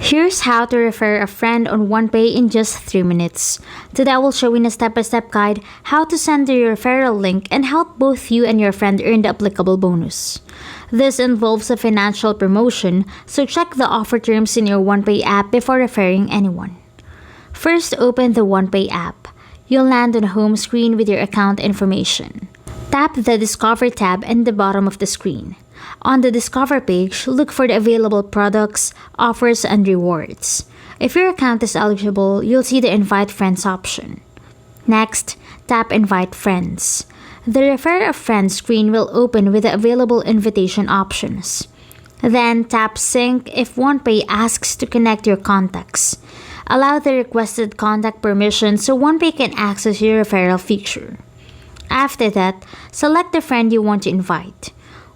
Here's how to refer a friend on OnePay in just 3 minutes. Today I will show in a step-by-step guide how to send your referral link and help both you and your friend earn the applicable bonus. This involves a financial promotion, so check the offer terms in your OnePay app before referring anyone. First, open the OnePay app. You'll land on the home screen with your account information. Tap the Discover tab in the bottom of the screen. On the Discover page, look for the available products, offers, and rewards. If your account is eligible, you'll see the Invite Friends option. Next, tap Invite Friends. The Refer a Friend screen will open with the available invitation options. Then tap Sync if OnePay asks to connect your contacts. Allow the requested contact permission so OnePay can access your referral feature. After that, select the friend you want to invite.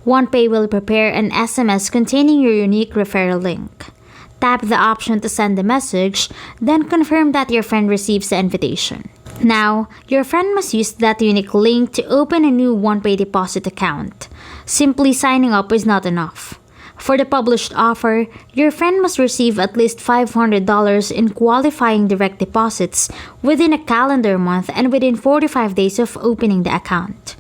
OnePay will prepare an SMS containing your unique referral link. Tap the option to send the message, then confirm that your friend receives the invitation. Now, your friend must use that unique link to open a new OnePay deposit account. Simply signing up is not enough. For the published offer, your friend must receive at least $500 in qualifying direct deposits within a calendar month and within 45 days of opening the account.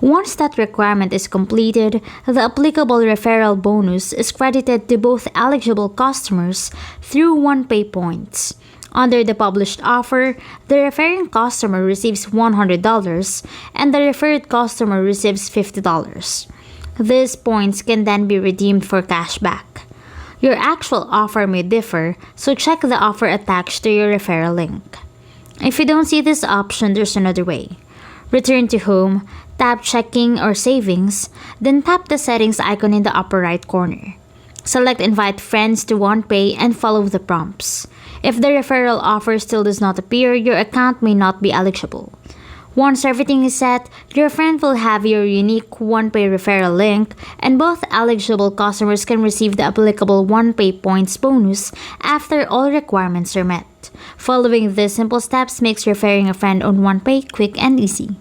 Once that requirement is completed, the applicable referral bonus is credited to both eligible customers through OnePay points. Under the published offer, the referring customer receives $100 and the referred customer receives $50. These points can then be redeemed for cashback. Your actual offer may differ, so check the offer attached to your referral link. If you don't see this option, there's another way. Return to Home, tap Checking or Savings, then tap the Settings icon in the upper right corner. Select Invite Friends to OnePay and follow the prompts. If the referral offer still does not appear, your account may not be eligible. Once everything is set, your friend will have your unique OnePay referral link, and both eligible customers can receive the applicable OnePay points bonus after all requirements are met. Following these simple steps makes referring a friend on OnePay quick and easy.